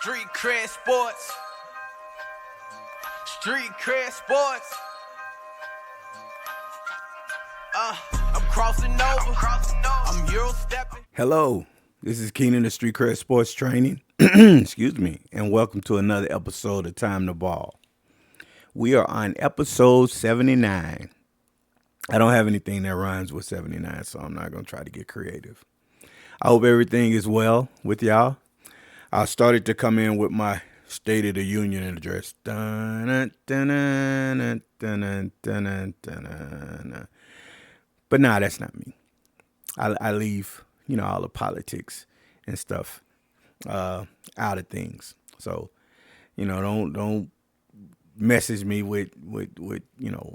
Street cred sports. Street cred sports. I'm crossing over. I'm Euro stepping. Hello, this is Keenan, the Street Cred Sports Training. Excuse me, and welcome to another episode of Time to Ball. We are on episode 79. I don't have anything that rhymes with 79, so I'm not going to try to get creative. I hope everything is well with y'all. I started to come in with my State of the Union address. But nah, that's not me. I leave, all the politics and stuff out of things. So, don't message me with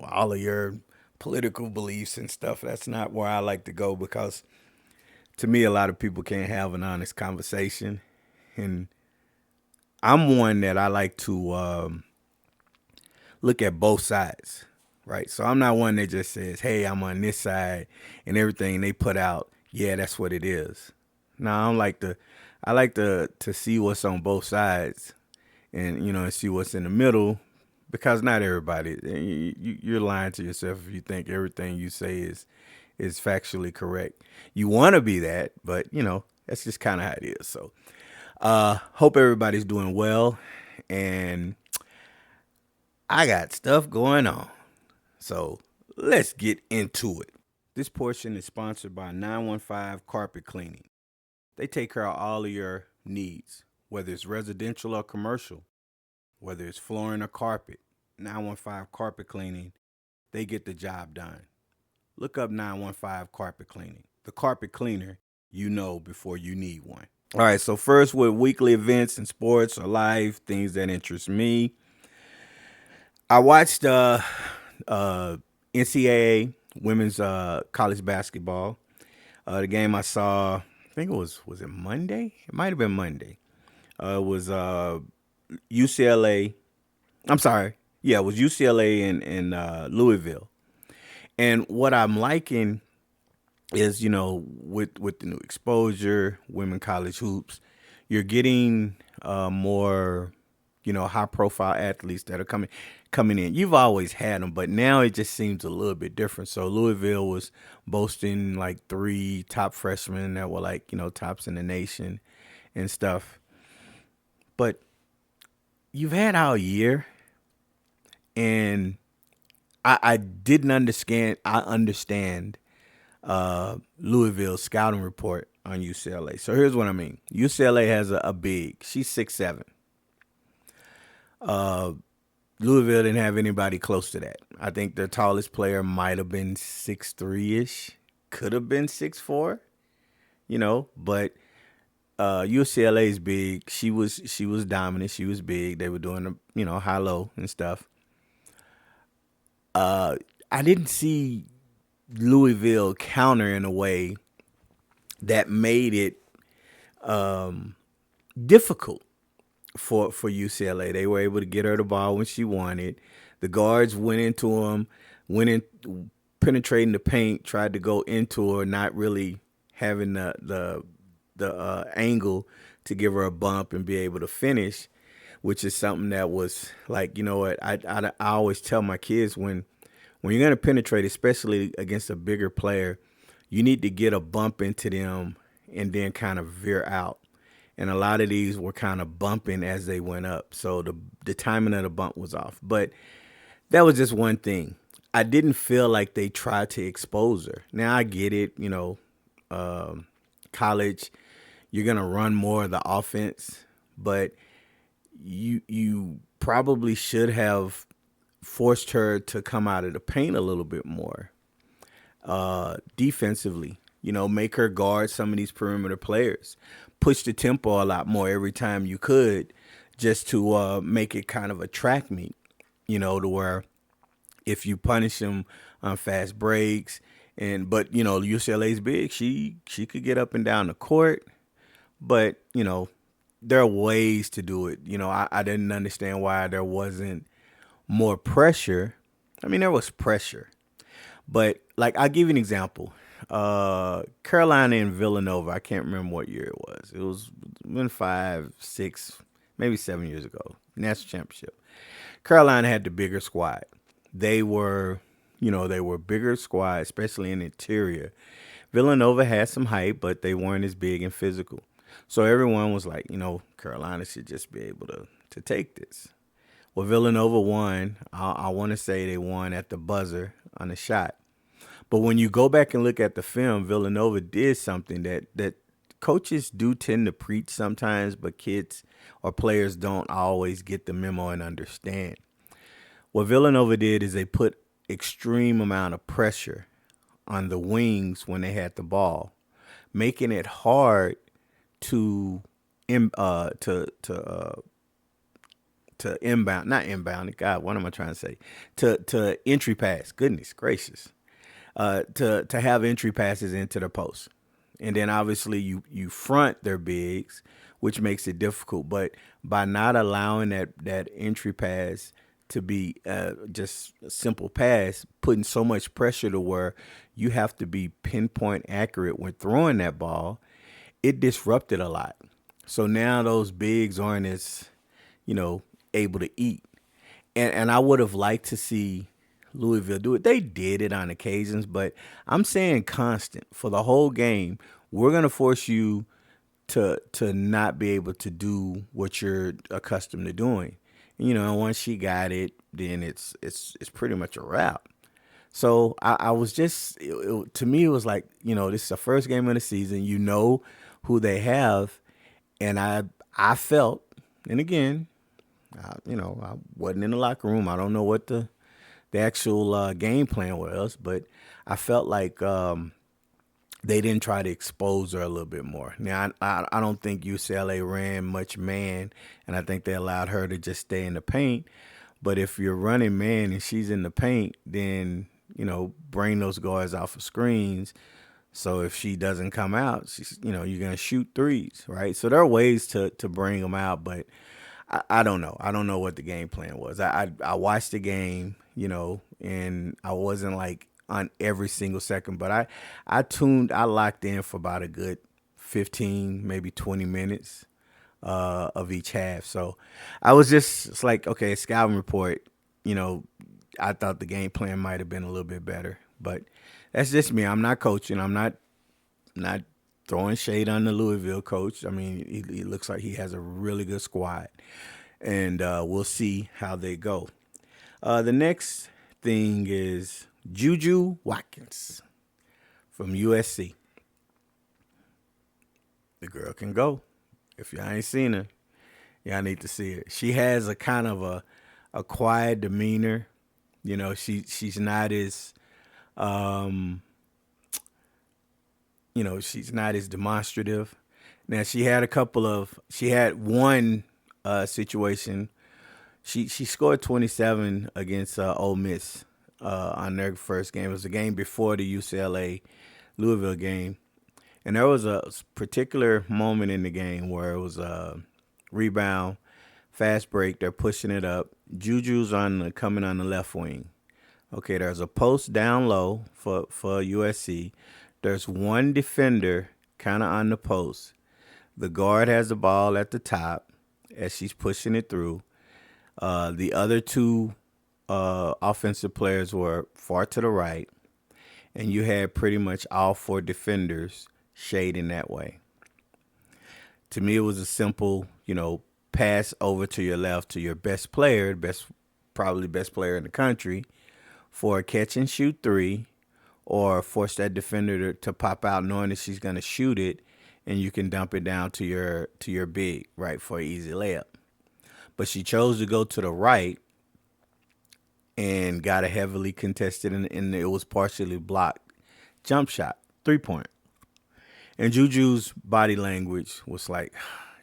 all of your political beliefs and stuff. That's not where I like to go, because to me, a lot of people can't have an honest conversation. And I'm one that I like to look at both sides, right? So I'm not one that just says, hey, I'm on this side, and everything they put out, yeah, that's what it is. No, I like to see what's on both sides and, and see what's in the middle, because not everybody, you're lying to yourself if you think everything you say is factually correct. You want to be that, but, that's just kind of how it is. So hope everybody's doing well, and I got stuff going on. So let's get into it. This portion is sponsored by 915 Carpet Cleaning. They take care of all of your needs, whether it's residential or commercial, whether it's flooring or carpet. 915 Carpet Cleaning, they get the job done. Look up 915 Carpet Cleaning, the carpet cleaner you know before you need one. All right, so first with weekly events and sports or live, things that interest me. I watched NCAA women's college basketball. The game I saw, I think was it Monday? It might have been Monday. It was UCLA. I'm sorry. Yeah, it was UCLA and Louisville. And what I'm liking is, with the new exposure, women college hoops, you're getting more, high profile athletes that are coming in. You've always had them, but now it just seems a little bit different. So Louisville was boasting like 3 top freshmen that were like, tops in the nation and stuff. But you've had our year, and I didn't understand. I understand Louisville's scouting report on UCLA. So here's what I mean. UCLA has a big. She's 6'7". Louisville didn't have anybody close to that. I think their tallest player might have been 6'3"-ish. Could have been 6'4", but UCLA's big. She was dominant. She was big. They were doing the high-low and stuff. I didn't see Louisville counter in a way that made it difficult for UCLA. They were able to get her the ball when she wanted. The guards went into them, penetrating the paint, tried to go into her, not really having the angle to give her a bump and be able to finish, which is something that was like, I always tell my kids, when you're going to penetrate, especially against a bigger player, you need to get a bump into them and then kind of veer out. And a lot of these were kind of bumping as they went up. So the timing of the bump was off. But that was just one thing. I didn't feel like they tried to expose her. Now, I get it, college, you're going to run more of the offense. But you probably should have forced her to come out of the paint a little bit more defensively, make her guard some of these perimeter players, push the tempo a lot more every time you could, just to make it kind of a track meet, to where if you punish them on fast breaks, but UCLA's big, she could get up and down the court, but there are ways to do it. I didn't understand why there wasn't more pressure. I mean, there was pressure, but like, I'll give you an example. Carolina and Villanova, I can't remember what year it was. It was been 5, 6, maybe 7 years ago, national championship. Carolina had the bigger squad. They were, they were bigger squad, especially in the interior. Villanova had some height, but they weren't as big and physical. So everyone was like, Carolina should just be able to take this. Well, Villanova won. I want to say they won at the buzzer on the shot. But when you go back and look at the film, Villanova did something that coaches do tend to preach sometimes, but kids or players don't always get the memo and understand. What Villanova did is they put extreme amount of pressure on the wings when they had the ball, making it hard to inbound, not inbound. God, what am I trying to say? To entry pass. Goodness gracious, to have entry passes into the post, and then obviously you front their bigs, which makes it difficult. But by not allowing that entry pass to be just a simple pass, putting so much pressure to where you have to be pinpoint accurate when throwing that ball, it disrupted a lot. So now those bigs aren't as, able to eat. And I would have liked to see Louisville do it. They did it on occasions, but I'm saying constant for the whole game. We're going to force you to not be able to do what you're accustomed to doing. And once she got it, then it's pretty much a wrap. So I was just, to me, it was like, this is the first game of the season. You know who they have. And I felt, and again, I wasn't in the locker room. I don't know what the actual game plan was, but I felt like they didn't try to expose her a little bit more. Now, I don't think UCLA ran much man, and I think they allowed her to just stay in the paint. But if you're running man and she's in the paint, then, bring those guards off of screens. So if she doesn't come out, she's, you're going to shoot threes, right? So there are ways to bring them out, but I don't know. I don't know what the game plan was. I watched the game, and I wasn't like on every single second, but I locked in for about a good 15, maybe 20 minutes of each half. So I was it's like, okay, scouting report, I thought the game plan might have been a little bit better, but that's just me. I'm not coaching. I'm not throwing shade on the Louisville coach. I mean, he looks like he has a really good squad, and we'll see how they go. The next thing is JuJu Watkins from USC. The girl can go. If y'all ain't seen her, y'all need to see her. She has a kind of a quiet demeanor. She's not as she's not as demonstrative. Now she had one situation. She scored 27 against Ole Miss on their first game. It was a game before the UCLA Louisville game. And there was a particular moment in the game where it was a rebound, fast break. They're pushing it up. JuJu's coming on the left wing. Okay, there's a post down low for USC. There's one defender kind of on the post. The guard has the ball at the top as she's pushing it through. The other two offensive players were far to the right, and you had pretty much all four defenders shading that way. To me, it was a simple, pass over to your left to your best player, probably best player in the country, for a catch and shoot three, or force that defender to pop out knowing that she's going to shoot it, and you can dump it down to your big, right, for an easy layup. But she chose to go to the right and got a heavily contested, and it was partially blocked jump shot, 3-point. And JuJu's body language was like,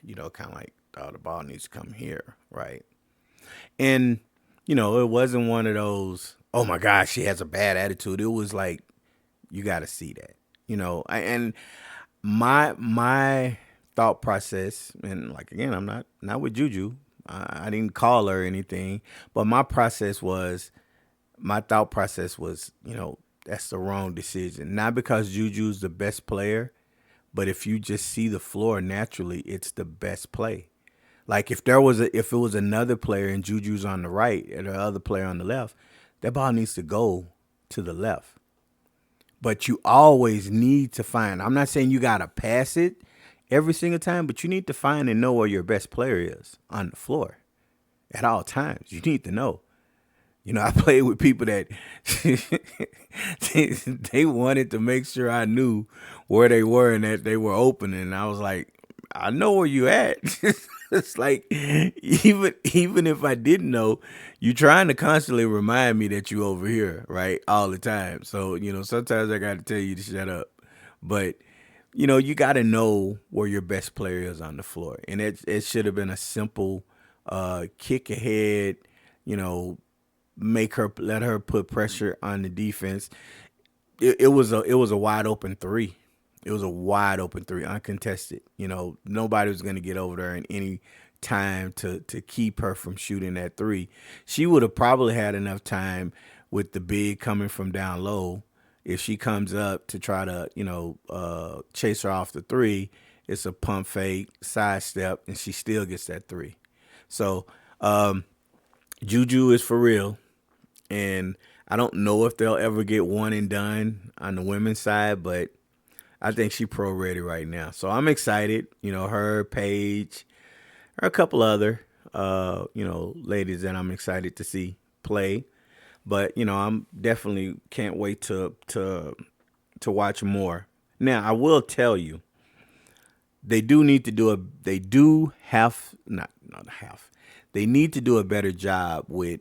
kind of like, oh, the ball needs to come here, right? And, it wasn't one of those, oh, my gosh, she has a bad attitude. It was like, you got to see that, And my thought process, and like, again, I'm not with JuJu. I didn't call her or anything, but my thought process was, that's the wrong decision. Not because JuJu's the best player, but if you just see the floor naturally, it's the best play. Like if it was another player and JuJu's on the right and the other player on the left, that ball needs to go to the left. But you always need to find. I'm not saying you gotta pass it every single time, but you need to find and know where your best player is on the floor at all times. You need to know. I played with people that they wanted to make sure I knew where they were and that they were open. And I was like, I know where you at. It's like even if I didn't know, you trying to constantly remind me that you over here, right? All the time. So, sometimes I got to tell you to shut up. But, you got to know where your best player is on the floor. And it should have been a simple kick ahead, let her put pressure on the defense. It was a wide open three. It was a wide open three, uncontested. Nobody was going to get over there in any time to keep her from shooting that three. She would have probably had enough time with the big coming from down low. If she comes up to try to, chase her off the three, it's a pump fake, sidestep, and she still gets that three. So, JuJu is for real. And I don't know if they'll ever get one and done on the women's side, but I think she's pro ready right now. So I'm excited. Her, Paige, or a couple other, ladies that I'm excited to see play. But, I'm definitely can't wait to watch more. Now, I will tell you, they need to do a better job with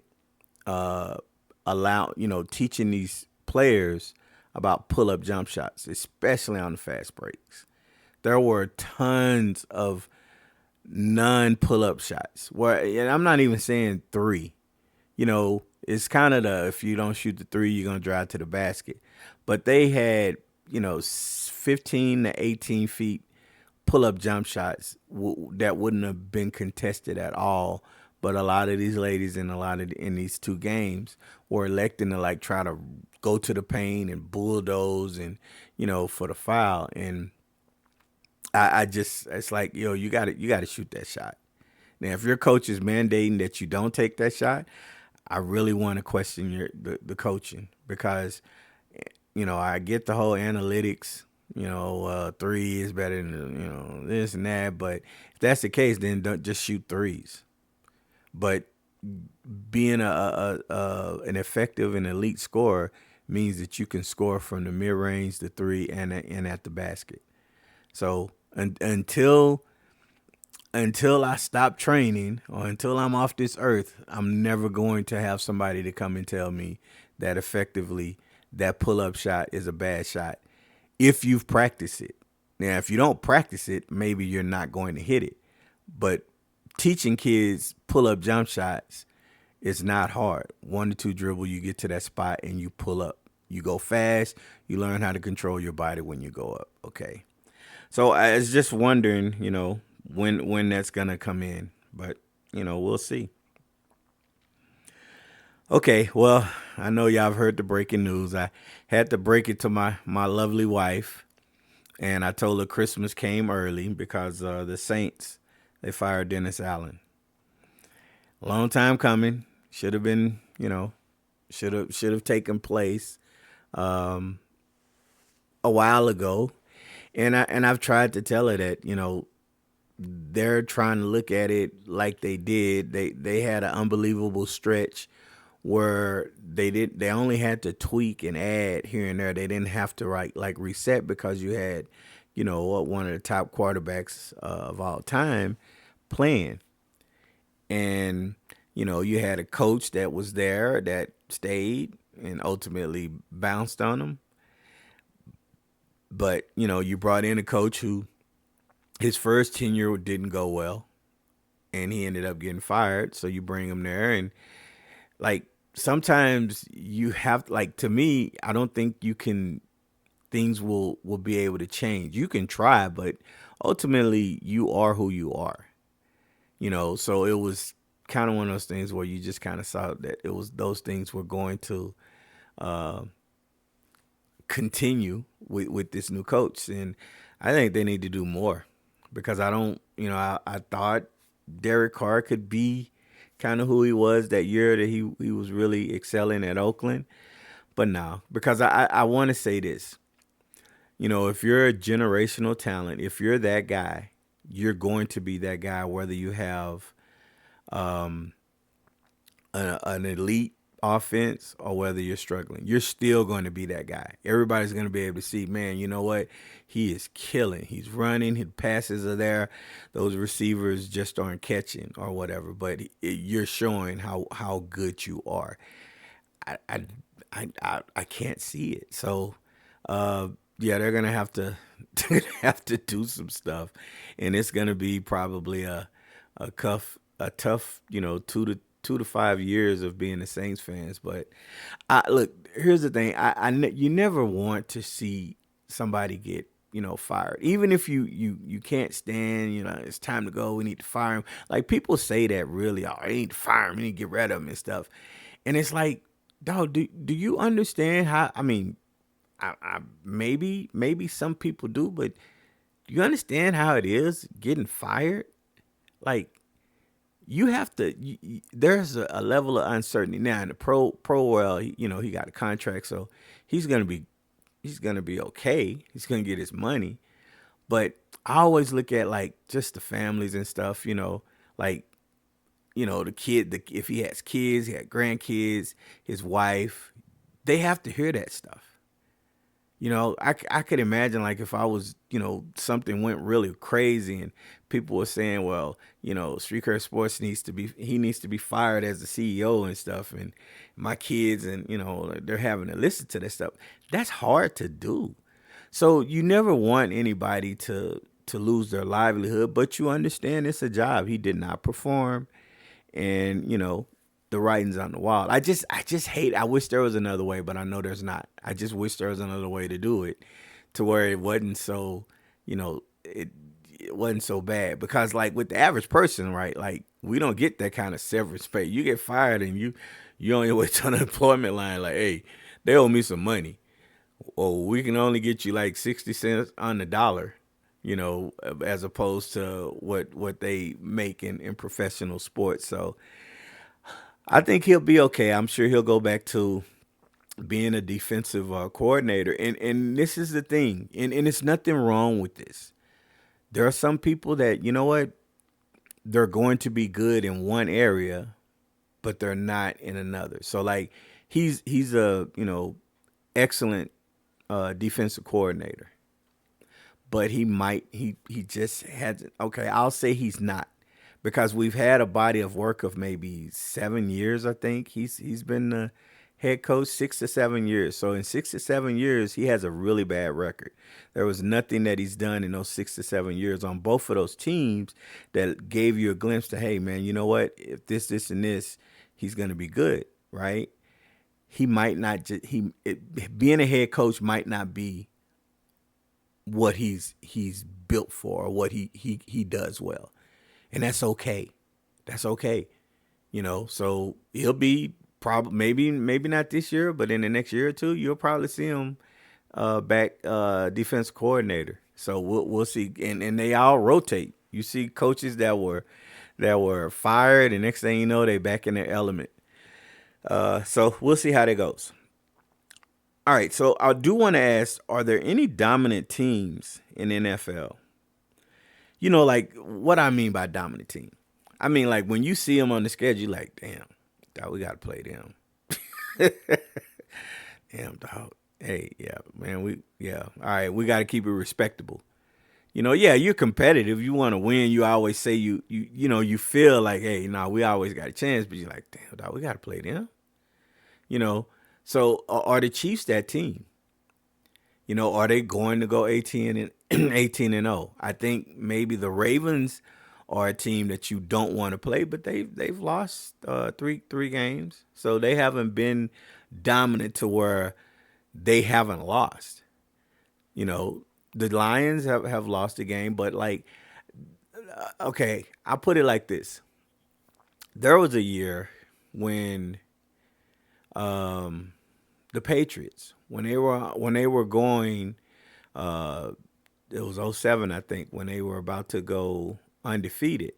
teaching these players about pull-up jump shots, especially on the fast breaks. There were tons of non-pull-up shots and I'm not even saying three. It's kind of if you don't shoot the three, you're going to drive to the basket. But they had, 15 to 18 feet pull-up jump shots that wouldn't have been contested at all. But a lot of these ladies in these two games were electing to try to go to the paint and bulldoze and, for the foul. And it's like, you got to shoot that shot. Now, if your coach is mandating that you don't take that shot, I really want to question the coaching because, I get the whole analytics, three is better than, this and that. But if that's the case, then don't just shoot threes. But being an effective and elite scorer means that you can score from the mid range, the three, and at the basket. So until I stop training or until I'm off this earth, I'm never going to have somebody to come and tell me that effectively that pull-up shot is a bad shot if you've practiced it. Now, if you don't practice it, maybe you're not going to hit it. But teaching kids pull-up jump shots is not hard. 1 to 2 dribble, you get to that spot and you pull up. You go fast. You learn how to control your body when you go up. Okay. So I was just wondering, when that's going to come in. But, we'll see. Okay, well, I know y'all have heard the breaking news. I had to break it to my lovely wife. And I told her Christmas came early because the Saints, they fired Dennis Allen. Long time coming. Should have been, should have taken place a while ago. And I've tried to tell her that, they're trying to look at it like they did. They had an unbelievable stretch where they only had to tweak and add here and there. They didn't have to reset because you had, one of the top quarterbacks of all time playing. And, you had a coach that was there that stayed and ultimately bounced on them. But, you brought in a coach who his first tenure didn't go well and he ended up getting fired. So you bring him there and sometimes you have to me, I don't think things will be able to change. You can try, but ultimately you are who you are, so it was kind of one of those things where you just kind of saw that it was those things were going to continue with this new coach. And I think they need to do more because I don't, I thought Derek Carr could be kind of who he was that year that he was really excelling at Oakland. But no, because I want to say this. If you're a generational talent, if you're that guy, you're going to be that guy whether you have um, an elite offense or whether you're struggling. You're still going to be that guy. Everybody's going to be able to see, man, you know what? He is killing. He's running. His passes are there. Those receivers just aren't catching or whatever. But you're showing how good you are. I I can't see it. So, yeah, they're gonna have to have to do some stuff, and it's gonna be probably a tough 2 to 5 years of being the Saints fans. But look, here's the thing: you never want to see somebody get fired, even if you can't stand. It's time to go. We need to fire him. Like people say that really, oh, I need to fire him. We need to get rid of him and stuff. And it's like, dog, do you understand how? I mean, I maybe some people do, but do you understand how it is getting fired? Like you have to. There's a level of uncertainty now in the pro world. He got a contract, so he's gonna be okay. He's gonna get his money. But I always look at like just the families and stuff. Like the kid. If he has kids, he had grandkids, his wife. They have to hear that stuff. I could imagine like if I was, something went really crazy and people were saying, well, Streetcar Sports he needs to be fired as the CEO and stuff. And my kids and, they're having to listen to this stuff. That's hard to do. So you never want anybody to lose their livelihood, but you understand it's a job. He did not perform and, the writing's on the wall. I just hate. I wish there was another way, but I know there's not. I just wish there was another way to do it, to where it wasn't so, it wasn't so bad. Because like with the average person, right? Like we don't get that kind of severance pay. You get fired and you on your way to unemployment line. Like, hey, they owe me some money, or we can only get you like 60 cents on the dollar. As opposed to what they make in professional sports. So I think he'll be okay. I'm sure he'll go back to being a defensive coordinator. And this is the thing, and it's nothing wrong with this. There are some people that, you know what, they're going to be good in one area, but they're not in another. So like he's a excellent defensive coordinator, but he just had okay. I'll say he's not. Because we've had a body of work of maybe 7 years, I think. He's been the head coach 6 to 7 years. So in 6 to 7 years, he has a really bad record. There was nothing that he's done in those 6 to 7 years on both of those teams that gave you a glimpse to, hey, man, you know what? If this, and this, he's going to be good, right? He might not just being a head coach might not be what he's built for or what he does well. And that's okay. That's okay. So he'll be probably maybe not this year, but in the next year or two, you'll probably see him back defense coordinator. So we'll see. And they all rotate. You see coaches that were fired, and next thing you know, they back in their element. So we'll see how that goes. All right. So I do want to ask: are there any dominant teams in NFL? Like what I mean by dominant team. I mean, like when you see them on the schedule, you're like, damn, dog, we got to play them. Damn, dog. Hey, yeah, man, all right, we got to keep it respectable. Yeah, you're competitive. You want to win. You always say you feel like, hey, no, we always got a chance, but you're like, damn, dog, we got to play them. So are the Chiefs that team? Are they going to go 18-0? I think maybe the Ravens are a team that you don't want to play, but they've lost three games, so they haven't been dominant to where they haven't lost. The Lions have lost a game, but like, okay, I'll put it like this: there was a year when the Patriots, when they were going, it was 07, I think, when they were about to go undefeated.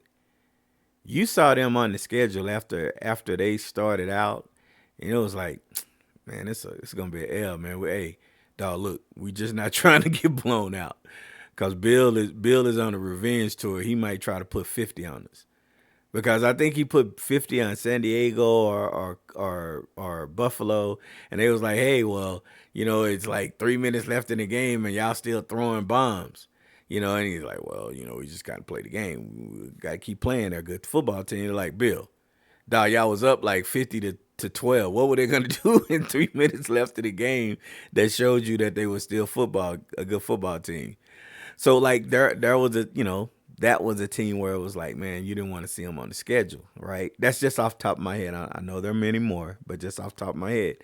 you saw them on the schedule after they started out, and it was like, man, it's gonna be an L, man. Hey, dog, look, we just not trying to get blown out, cause Bill is on a revenge tour. He might try to put 50 on us. Because I think he put 50 on San Diego or Buffalo, and they was like, "Hey, well, it's like 3 minutes left in the game, and y'all still throwing bombs." And he's like, "Well, we just got to play the game. We got to keep playing. They're a good football team." They're like, "Bill, dog, y'all was up like 50 to 12. What were they gonna do in 3 minutes left of the game that showed you that they were still a good football team?" So like there was that was a team where it was like, man, you didn't want to see them on the schedule, right? That's just off the top of my head. I know there are many more, but just off the top of my head.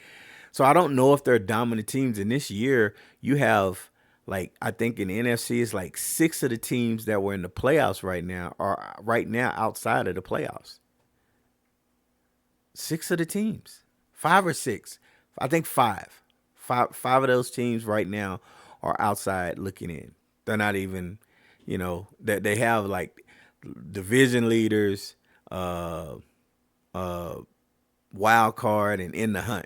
So I don't know if they're dominant teams. And this year, you have, like, I think in the NFC, it's like 6 of the teams that were in the playoffs right now are right now outside of the playoffs. 6 of the teams, 5 or 6, I think 5. Five of those teams right now are outside looking in. They're not even, that they have like division leaders, wild card, and in the hunt.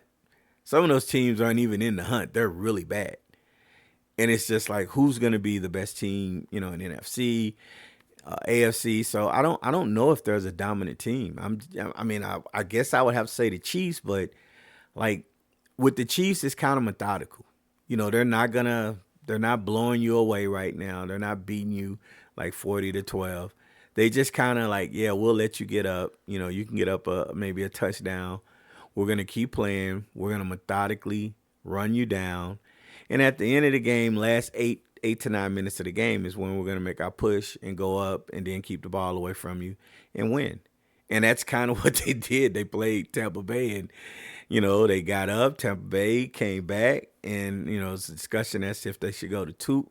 Some of those teams aren't even in the hunt. They're really bad. And it's just like, who's going to be the best team, in NFC, AFC. So I don't know if there's a dominant team. I guess I would have to say the Chiefs, but like with the Chiefs, it's kind of methodical. They're not blowing you away right now. They're not beating you like 40-12. They just kind of like, yeah, we'll let you get up. You can get up maybe a touchdown. We're going to keep playing. We're going to methodically run you down. And at the end of the game, last 8 to 9 minutes of the game is when we're going to make our push and go up and then keep the ball away from you and win. And that's kind of what they did. They played Tampa Bay and, they got up. Tampa Bay came back, and, it's a discussion as if they should go to 2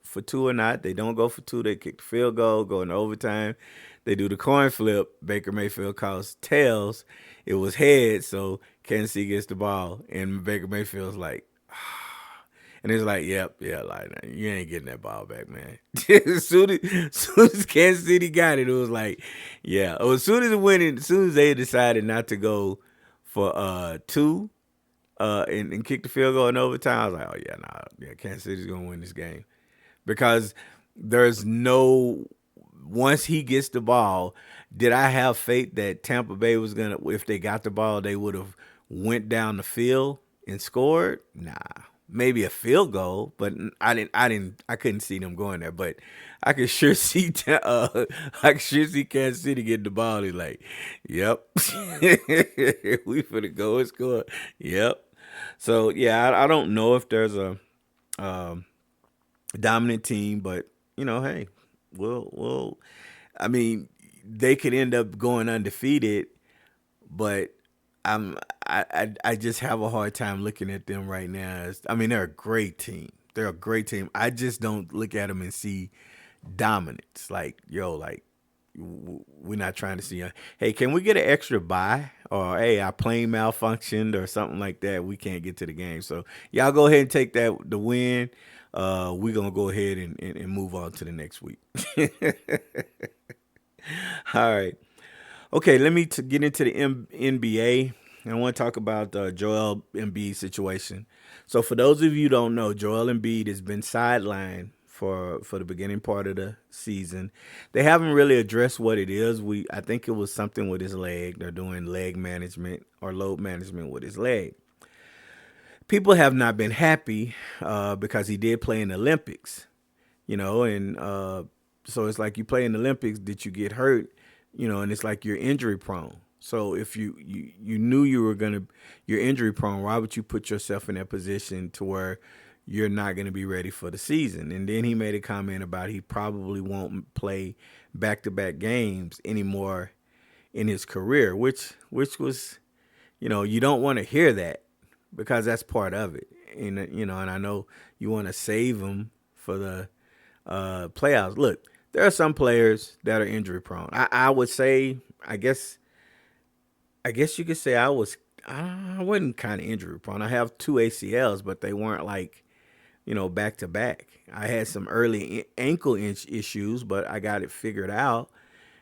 or not. They don't go for 2. They kick the field goal, go into overtime. They do the coin flip. Baker Mayfield calls tails. It was heads, so Kansas City gets the ball, and Baker Mayfield's like, and it's like, yeah, like, you ain't getting that ball back, man. as soon as Kansas City got it, it was like, yeah. As soon as they decided not to go for 2 and kick the field goal in overtime, I was like, oh yeah, Kansas City's gonna win this game, because there's no, once he gets the ball, did I have faith that Tampa Bay was gonna, if they got the ball, they would have went down the field and scored? Nah. Maybe a field goal, but I couldn't see them going there. But I could sure see Kansas City getting the ball. He's like, yep, we finna go and score. Yep. So yeah, I don't know if there's a dominant team, but hey, we'll. I mean, they could end up going undefeated, but I just have a hard time looking at them right now. They're a great team. They're a great team. I just don't look at them and see dominance. Like, we're not trying to see, hey, can we get an extra bye? Or, hey, our plane malfunctioned or something like that. We can't get to the game. So, y'all go ahead and take the win. We're going to go ahead and move on to the next week. All right. Okay, let me get into the NBA. I want to talk about Joel Embiid's situation. So for those of you who don't know, Joel Embiid has been sidelined for the beginning part of the season. They haven't really addressed what it is. I think it was something with his leg. They're doing leg management or load management with his leg. People have not been happy because he did play in the Olympics, and so it's like, you play in the Olympics, did you get hurt? And it's like you're injury prone. So if you knew you're injury prone, why would you put yourself in that position to where you're not going to be ready for the season? And then he made a comment about he probably won't play back-to-back games anymore in his career, which was, you don't want to hear that, because that's part of it. And, and I know you want to save him for the playoffs. Look, there are some players that are injury prone. I would say, I guess you could say I wasn't kind of injury prone. I have 2 ACLs, but they weren't like, back to back. I had some early ankle issues, but I got it figured out.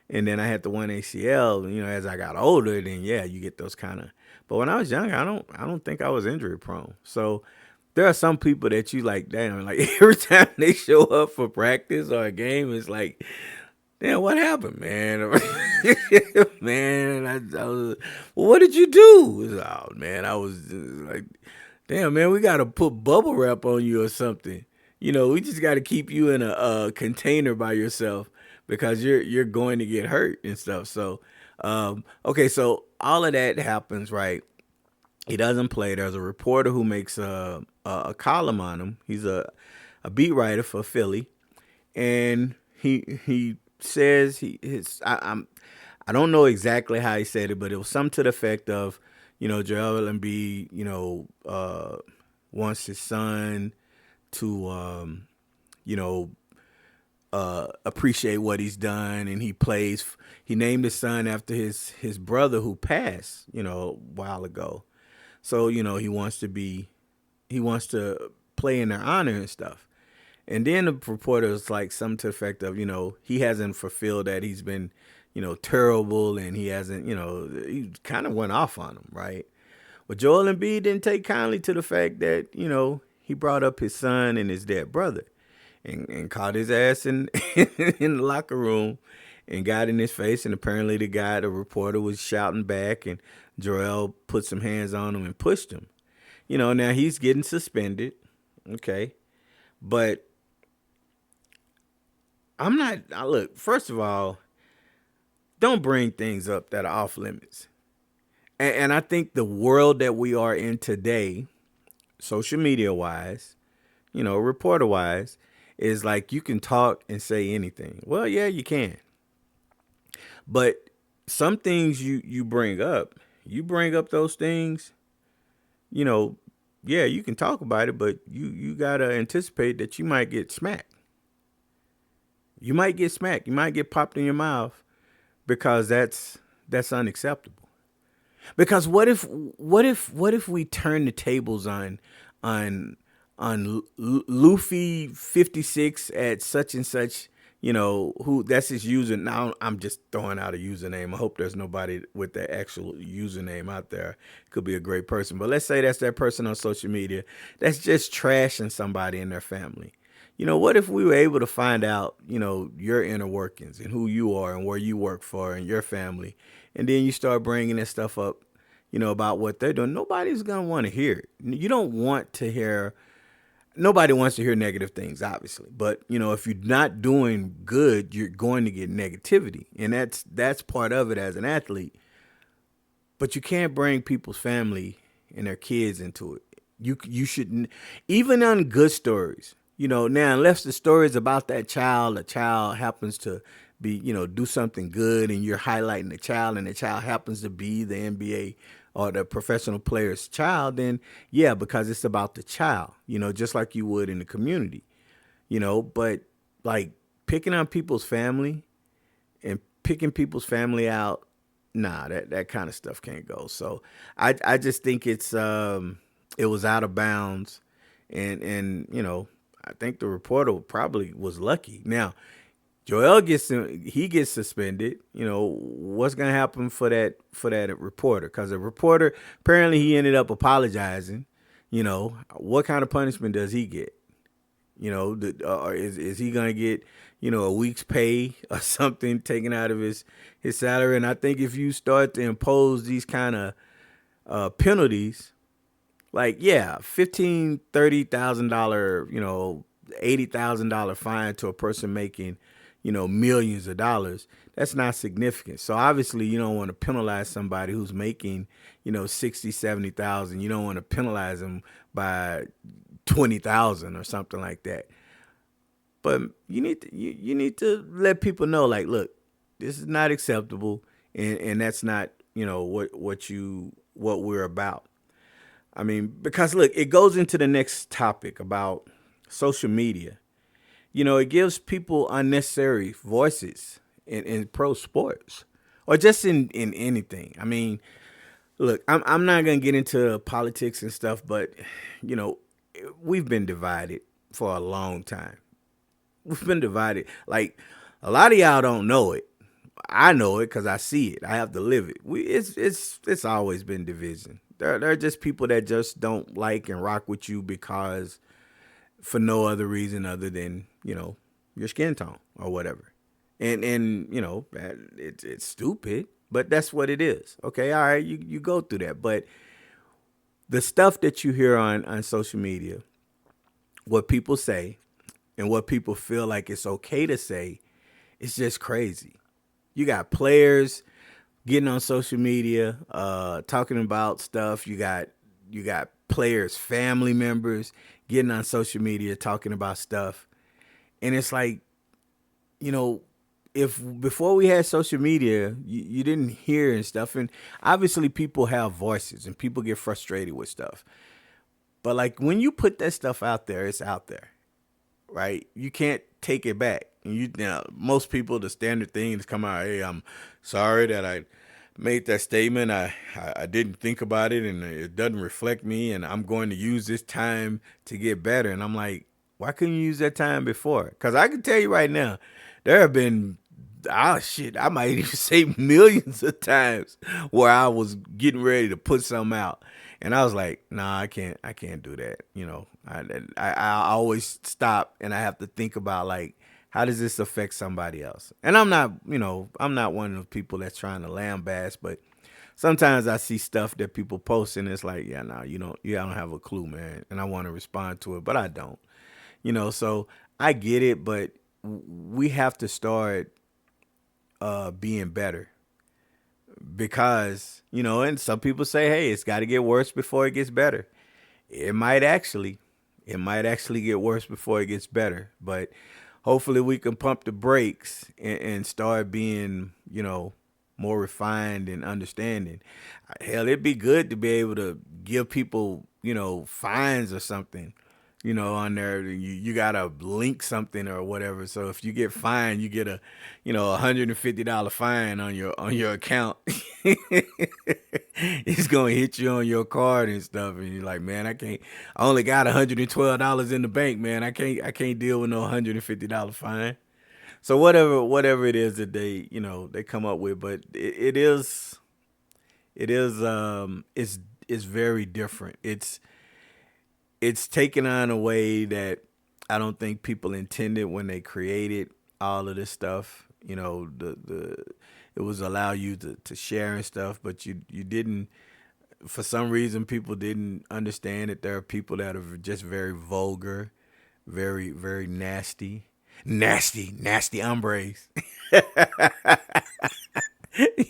And then I had the one ACL. You know, as I got older, then yeah, you get those kind of. But when I was younger, I don't think I was injury prone. So there are some people that you like, damn, like every time they show up for practice or a game, it's like, damn, what happened, man? Man, I was, well, what did you do? Oh man, I was like, damn, man, we got to put bubble wrap on you or something. You know, we just got to keep you in a container by yourself because you're going to get hurt and stuff. So, okay, so all of that happens, right? He doesn't play. There's a reporter who makes a column on him. He's a beat writer for Philly, and he says I don't know exactly how he said it, but it was something to the effect of, you know, Joel Embiid, you know, wants his son to, you know, appreciate what he's done, and he plays. He named his son after his brother who passed, you know, a while ago. So you know he wants to play in their honor and stuff. And then the reporter was like something to the effect of, you know, he hasn't fulfilled that. He's been, you know, terrible, and he hasn't, you know, he kind of went off on him, right? But Joel Embiid didn't take kindly to the fact that, you know, he brought up his son and his dead brother, and caught his ass in in the locker room and got in his face. And apparently the reporter was shouting back, and Joel put some hands on him and pushed him. You know, now he's getting suspended, okay? But look, first of all, don't bring things up that are off limits. And I think the world that we are in today, social media wise, you know, reporter wise, is like you can talk and say anything. Well, yeah, you can. But some things you bring up those things, you know, yeah, you can talk about it, but you gotta anticipate that you might get smacked. You might get smacked. You might get popped in your mouth because that's unacceptable. Because what if we turn the tables on Luffy 56 at such and such, you know, who that's his user. Now I'm just throwing out a username. I hope there's nobody with that actual username out there. Could be a great person, but let's say that's that person on social media that's just trashing somebody in their family. You know, what if we were able to find out, you know, your inner workings and who you are and where you work for and your family, and then you start bringing this stuff up, you know, about what they're doing. Nobody's gonna want to hear it. You don't want to hear. Nobody wants to hear negative things, obviously. But, you know, if you're not doing good, you're going to get negativity. And that's part of it as an athlete. But you can't bring people's family and their kids into it. You shouldn't, even on good stories, you know, now, unless the story is about that child, a child happens to be, you know, do something good and you're highlighting the child and the child happens to be the NBA or the professional player's child, then yeah, because it's about the child, you know, just like you would in the community, you know. But like picking on people's family and picking people's family out, nah, that kind of stuff can't go. So I just think it was out of bounds, and you know, I think the reporter probably was lucky. Now, Joel gets suspended. You know, what's gonna happen for that reporter? Because the reporter, apparently he ended up apologizing. You know, what kind of punishment does he get? You know, is he gonna get, you know, a week's pay or something taken out of his salary? And I think if you start to impose these kind of penalties, like yeah, $15,000-$30,000, you know, $80,000 fine to a person making, you know, millions of dollars, that's not significant. So obviously you don't want to penalize somebody who's making, you know, 60, 70,000. You don't want to penalize them by 20,000 or something like that. But you need to let people know, like, look, this is not acceptable, and that's not, you know, what we're about. I mean, because look, it goes into the next topic about social media. You know, it gives people unnecessary voices in pro sports or just in anything. I mean, look, I'm not going to get into politics and stuff, but, you know, we've been divided for a long time. We've been divided. Like, a lot of y'all don't know it, I know it because I see it. I have to live it. It's always been division. There are just people that just don't like and rock with you because for no other reason other than your skin tone or whatever. And it's stupid, but that's what it is. Okay, all right, you go through that, but the stuff that you hear on social media, what people say, and what people feel like it's okay to say, it's just crazy. You got players getting on social media, talking about stuff. You got players, family members getting on social media talking about stuff. And it's like, if before we had social media, you didn't hear and stuff. And obviously people have voices and people get frustrated with stuff. But like when you put that stuff out there, it's out there, right? You can't take it back. And most people, the standard thing is come out, hey, I'm sorry that I made that statement. I didn't think about it and it doesn't reflect me and I'm going to use this time to get better. And I'm like, why couldn't you use that time before? Because I can tell you right now, there have been, I might even say millions of times where I was getting ready to put something out. And I was like, nah, I can't do that. I always stop and I have to think about like, how does this affect somebody else? And I'm not one of those people that's trying to lambaste, but sometimes I see stuff that people post and it's like, yeah, no, you don't have a clue, man. And I want to respond to it, but I don't. So I get it, but we have to start being better because, and some people say, hey, it's got to get worse before it gets better. It might actually get worse before it gets better, but hopefully we can pump the brakes and start being, more refined and understanding. Hell, it'd be good to be able to give people, fines or something, on there. You gotta link something or whatever. So if you get fined, you get a, $150 fine on your account. It's gonna hit you on your card and stuff, and you're like, man, I only got $112 in the bank, man. I can't deal with no $150 fine. So whatever it is that they come up with, but it's very different. It's taken on a way that I don't think people intended when they created all of this stuff. It was allow you to share and stuff, but you didn't. For some reason, people didn't understand that there are people that are just very vulgar, very very nasty hombres.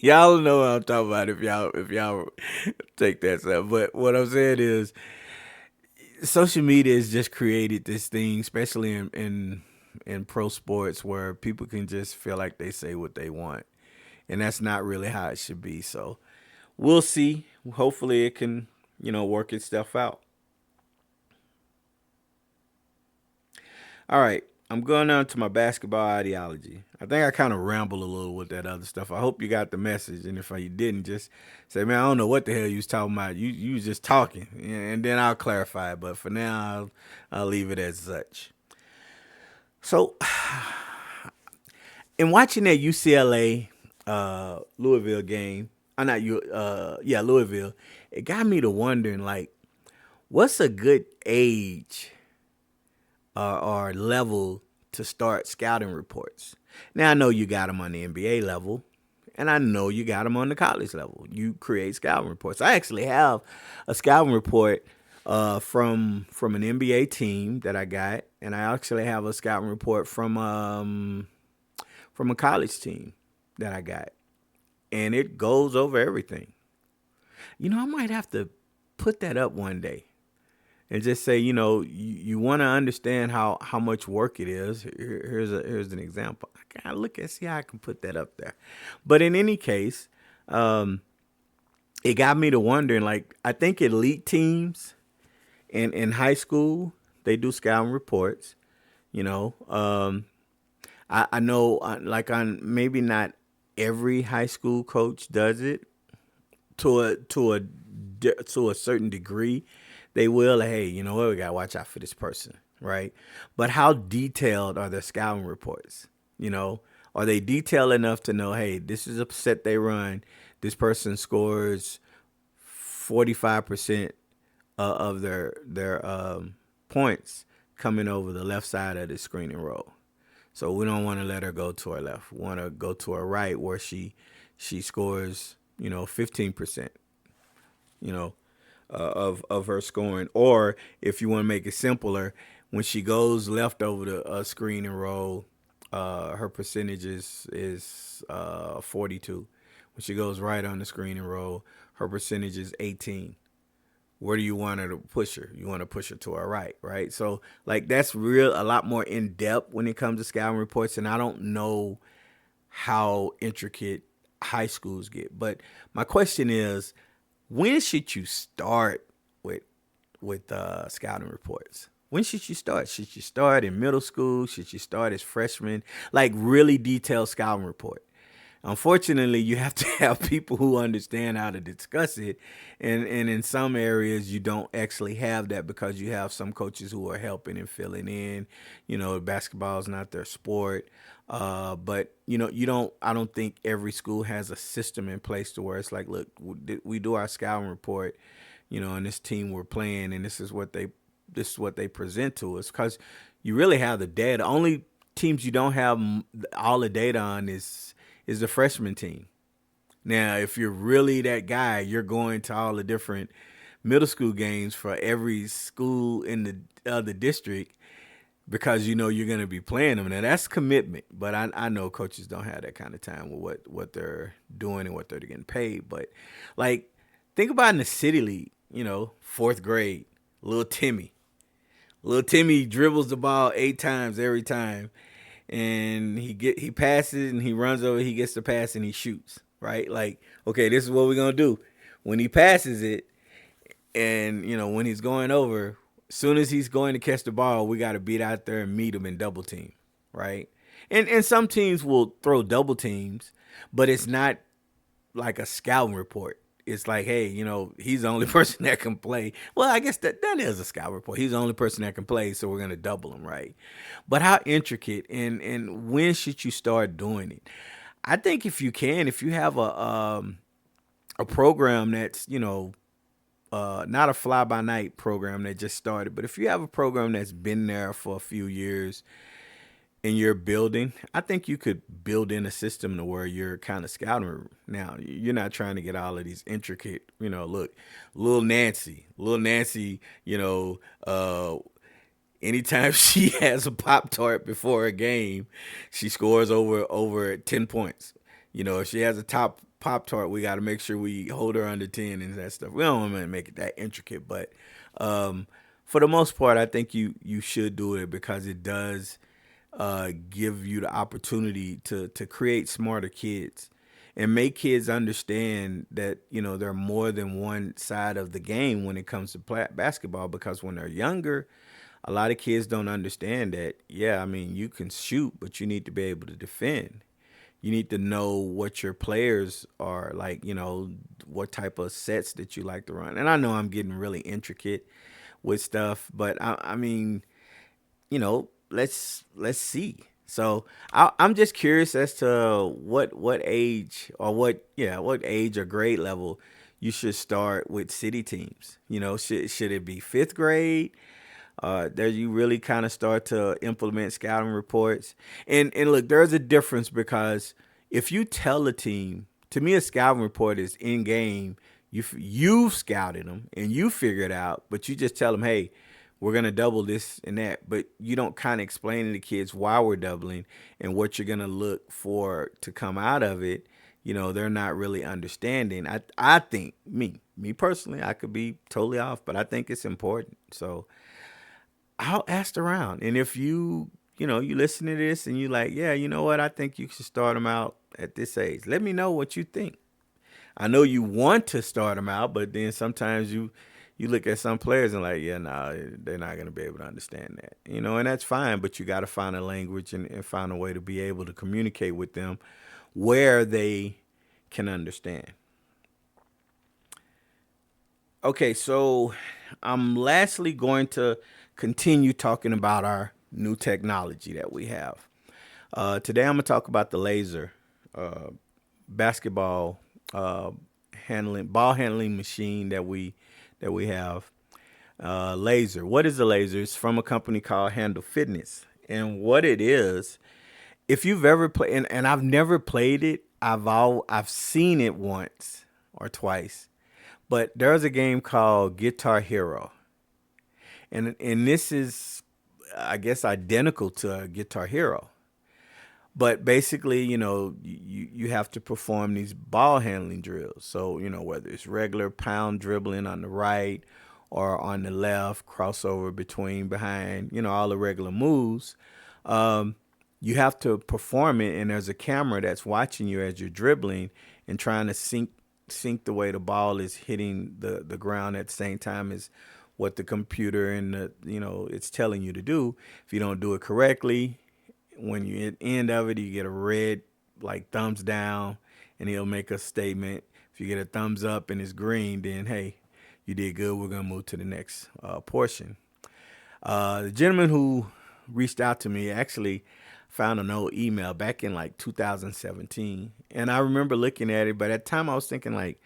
Y'all know what I'm talking about if y'all take that stuff. But what I'm saying is, social media has just created this thing, especially in pro sports, where people can just feel like they say what they want, and that's not really how it should be. So we'll see. Hopefully, it can work its stuff out. All right. I'm going on to my basketball ideology. I think I kind of ramble a little with that other stuff. I hope you got the message. And if you didn't, just say, man, I don't know what the hell you was talking about. You was just talking. And then I'll clarify. But for now, I'll leave it as such. So, in watching that UCLA Louisville game, Louisville, it got me to wondering, like, what's a good age or level to start scouting reports? Now, I know you got them on the NBA level, and I know you got them on the college level. You create scouting reports. I actually have a scouting report from an NBA team that I got, and I actually have a scouting report from a college team that I got, and it goes over everything. I might have to put that up one day and just say, you want to understand how much work it is. Here's an example. I gotta see how I can put that up there. But in any case, it got me to wondering, like, I think elite teams in high school, they do scouting reports. I know, like, on maybe not every high school coach does it to a certain degree. They will, hey, you know what, we got to watch out for this person, right? But how detailed are their scouting reports? Are they detailed enough to know, hey, this is a set they run. This person scores 45% of their points coming over the left side of the screen and roll. So we don't want to let her go to her left. We want to go to her right where she scores, 15%, of her scoring. Or if you want to make it simpler, when she goes left over the screen and roll, her percentage is 42. When she goes right on the screen and roll, her percentage is 18. Where do you want her to push her? You want to push her to her right, right? So like that's a lot more in depth when it comes to scouting reports, and I don't know how intricate high schools get. But my question is, when should you start with scouting reports? When should you start? Should you start in middle school? Should you start as freshman? Like really detailed scouting report. Unfortunately, you have to have people who understand how to discuss it. And in some areas, you don't actually have that because you have some coaches who are helping and filling in. Basketball is not their sport. But I don't think every school has a system in place to where it's like, look, we do our scouting report, and this team we're playing, and this is what they present to us, because you really have the data. Only teams you don't have all the data on is the freshman team. Now, if you're really that guy, you're going to all the different middle school games for every school in the other district because you're going to be playing them. Now, that's commitment, but I know coaches don't have that kind of time with what they're doing and what they're getting paid. But, like, think about in the city league, fourth grade, little Timmy. Little Timmy dribbles the ball 8 times every time. And he passes and he runs over, he gets the pass and he shoots, right? Like, okay, this is what we're going to do. When he passes it and, when he's going over, as soon as he's going to catch the ball, we got to beat out there and meet him and double team, right? And some teams will throw double teams, but it's not like a scouting report. It's like, hey, he's the only person that can play. Well, I guess that is a scout report. He's the only person that can play, so we're going to double him, right? But how intricate and when should you start doing it? I think if you have a program that's, not a fly-by-night program that just started, but if you have a program that's been there for a few years and you're building, I think you could build in a system to where you're kind of scouting. Now, you're not trying to get all of these intricate, look, little Nancy, anytime she has a Pop-Tart before a game, she scores over 10 points. If she has a top Pop-Tart, we got to make sure we hold her under 10 and that stuff. We don't want to make it that intricate, but for the most part, I think you should do it because it does give you the opportunity to create smarter kids and make kids understand that, there are more than one side of the game when it comes to basketball, because when they're younger, a lot of kids don't understand that, you can shoot, but you need to be able to defend. You need to know what your players are like, what type of sets that you like to run. And I know I'm getting really intricate with stuff, but let's see. So I'm just curious as to what age or what age or grade level you should start with city teams. Should it be 5th grade? There you really kind of start to implement scouting reports. And look, there's a difference, because if you tell a team, to me a scouting report is in game. You've scouted them and you figure it out, but you just tell them, hey, we're going to double this and that. But you don't kind of explain to the kids why we're doubling and what you're going to look for to come out of it. They're not really understanding. I think, me personally, I could be totally off, but I think it's important. So I'll ask around. And if you listen to this and you like, yeah, you know what? I think you should start them out at this age. Let me know what you think. I know you want to start them out, but then sometimes you look at some players and like, yeah, they're not going to be able to understand that, and that's fine, but you got to find a language and find a way to be able to communicate with them where they can understand. Okay, so I'm lastly going to continue talking about our new technology that we have. Today I'm gonna talk about the laser uh, basketball ball handling machine that we have. Laser. What is a laser? It's from a company called Handle Fitness, and what it is, if you've ever played, and I've never played it, I've seen it once or twice, but there's a game called Guitar Hero, and this is, I guess, identical to Guitar Hero. But basically, you have to perform these ball handling drills. So, whether it's regular pound dribbling on the right or on the left, crossover between, behind, all the regular moves, um, you have to perform it. And there's a camera that's watching you as you're dribbling and trying to sync the way the ball is hitting the ground at the same time as what the computer and it's telling you to do. If you don't do it correctly, when you at the end of it, you get a red like thumbs down, and he'll make a statement. If you get a thumbs up and it's green, then hey, you did good. We're gonna move to the next portion. The gentleman who reached out to me actually found an old email back in like 2017, and I remember looking at it. But at the time, I was thinking like,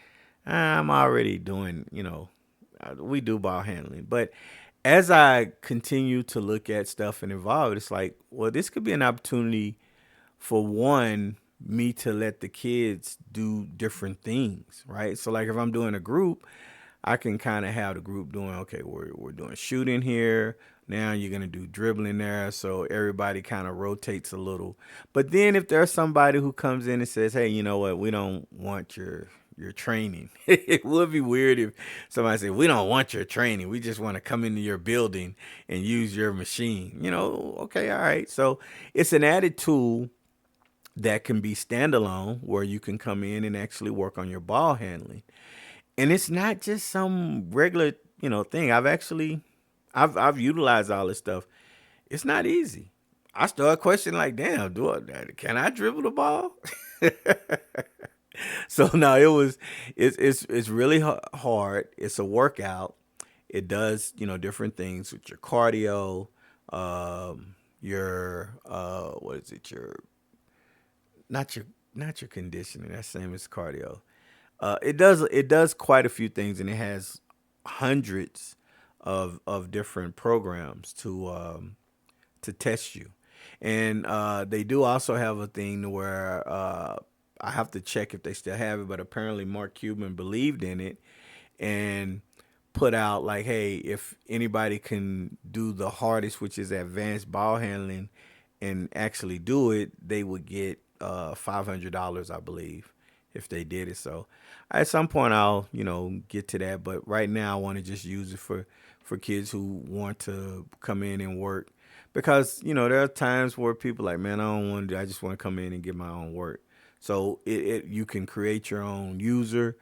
I'm already doing, we do ball handling, but as I continue to look at stuff and evolve, it's like, well, this could be an opportunity for one, me to let the kids do different things, right? So, like if I'm doing a group, I can kind of have the group doing, okay, we're doing shooting here. Now you're going to do dribbling there. So everybody kind of rotates a little. But then if there's somebody who comes in and says, hey, you know what, we don't want your training. It would be weird if somebody said, we don't want your training. We just want to come into your building and use your machine. Okay, all right. So it's an added tool that can be standalone where you can come in and actually work on your ball handling. And it's not just some regular, thing. I've utilized all this stuff. It's not easy. I start questioning like, damn, can I dribble the ball? So no, it's really hard. It's a workout. It does, different things with your cardio, your what is it? Not your conditioning. That's the same as cardio. It does quite a few things, and it has hundreds of different programs to test you. And they do also have a thing where I have to check if they still have it, but apparently Mark Cuban believed in it and put out like, hey, if anybody can do the hardest, which is advanced ball handling, and actually do it, they would get $500, I believe, if they did it. So at some point I'll, get to that. But right now I want to just use it for kids who want to come in and work. Because, there are times where people like, man, I don't want to, I just want to come in and get my own work. So you can create your own user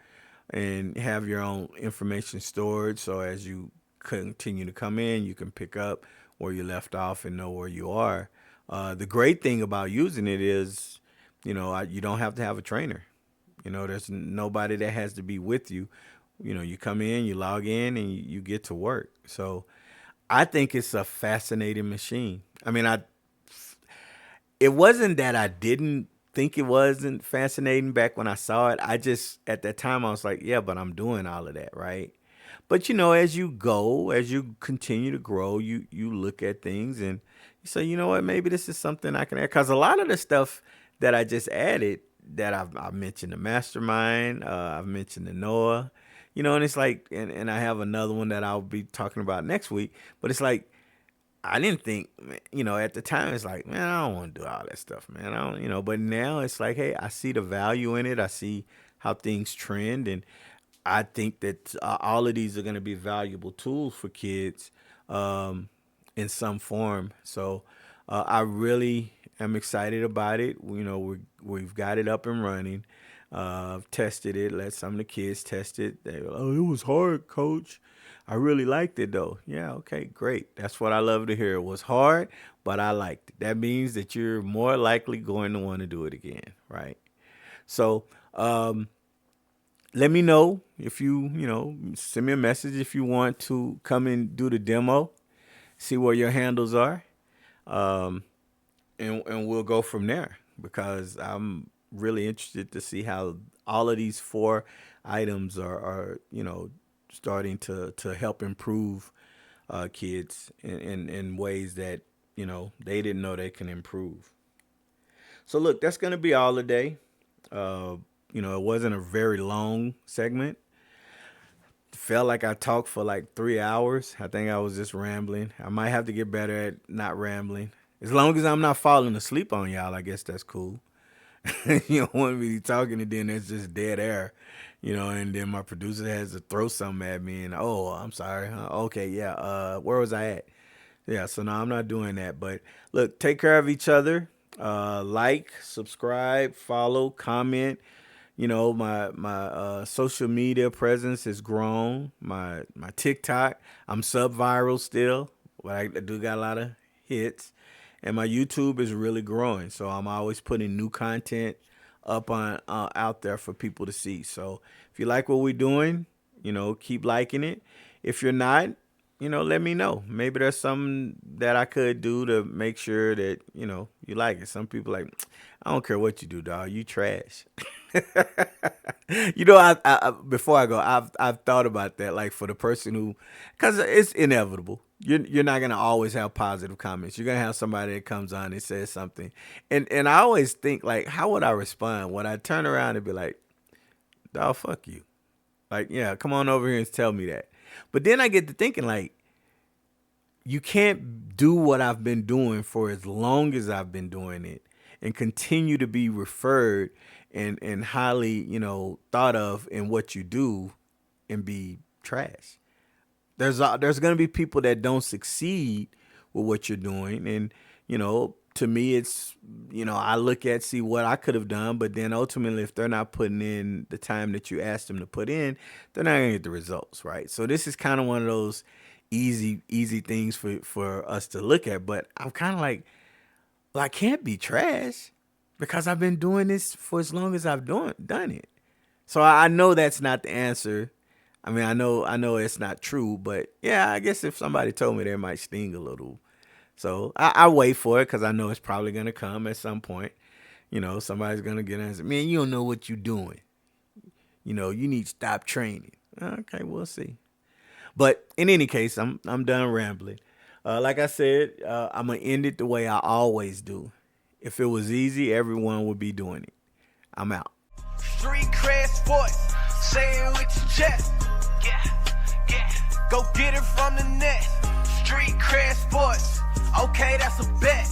and have your own information stored. So as you continue to come in, you can pick up where you left off and know where you are. The great thing about using it is, you don't have to have a trainer. There's nobody that has to be with you. You come in, you log in, and you get to work. So I think it's a fascinating machine. I mean, it wasn't that I didn't think it wasn't fascinating back when I saw it. I just, at that time, I was like, yeah, but I'm doing all of that, right? But as you continue to grow, you look at things and you say, you know what, maybe this is something I can add. Because a lot of the stuff that I just added, that I've mentioned the mastermind, I've mentioned the Noah, and it's like, and I have another one that I'll be talking about next week. But it's like, I didn't think, at the time, it's like, man, I don't want to do all that stuff, man. I don't, but now it's like, hey, I see the value in it. I see how things trend. And I think that all of these are going to be valuable tools for kids in some form. So I really am excited about it. We've got it up and running. I've tested it, let some of the kids test it. They were, oh, it was hard, coach. I really liked it though. Yeah, okay, great. That's what I love to hear. It was hard, but I liked it. That means that you're more likely going to want to do it again, right? So let me know if send me a message if you want to come and do the demo, see where your handles are. and we'll go from there, because I'm really interested to see how all of these 4 items are starting to help improve kids in ways that they didn't know they can improve. So look, that's gonna be all today. It wasn't a very long segment. Felt like I talked for like 3 hours. I think I was just rambling. I might have to get better at not rambling. As long as I'm not falling asleep on y'all, I guess that's cool. You don't want me talking and then there's just dead air, and then my producer has to throw something at me and, oh, I'm sorry. Okay, yeah, where was I at? Yeah, so no, I'm not doing that. But look, take care of each other. Like, subscribe, follow, comment. My social media presence has grown. My TikTok, I'm sub-viral still, but I do got a lot of hits. And my YouTube is really growing, so I'm always putting new content up on out there for people to see. So if you like what we're doing, keep liking it. If you're not, let me know. Maybe there's something that I could do to make sure that you like it. Some people like, I don't care what you do, dog. You trash. I before I go, I've thought about that. Like, for the person who, because it's inevitable. You're not gonna always have positive comments. You're gonna have somebody that comes on and says something, and I always think, like, how would I respond? Would I turn around and be like, dog, fuck you? Like, yeah, come on over here and tell me that. But then I get to thinking, like, you can't do what I've been doing for as long as I've been doing it and continue to be referred and highly, thought of in what you do and be trash. There's going to be people that don't succeed with what you're doing. And, to me, it's, I look at, see what I could have done. But then ultimately, if they're not putting in the time that you asked them to put in, they're not going to get the results, right? So this is kind of one of those easy things for us to look at. But I'm kind of like, well, I can't be trash because I've been doing this for as long as I've done it. So I know that's not the answer. I mean, I know it's not true, but yeah, I guess if somebody told me, that might sting a little. So I wait for it because I know it's probably going to come at some point. Somebody's going to get in and say, man, you don't know what you're doing. You need to stop training. Okay, we'll see. But in any case, I'm done rambling. Like I said, I'm going to end it the way I always do. If it was easy, everyone would be doing it. I'm out. Street cred sports, say it with your chest. Yeah. Go get it from the net. Street cred sports, okay, that's a bet.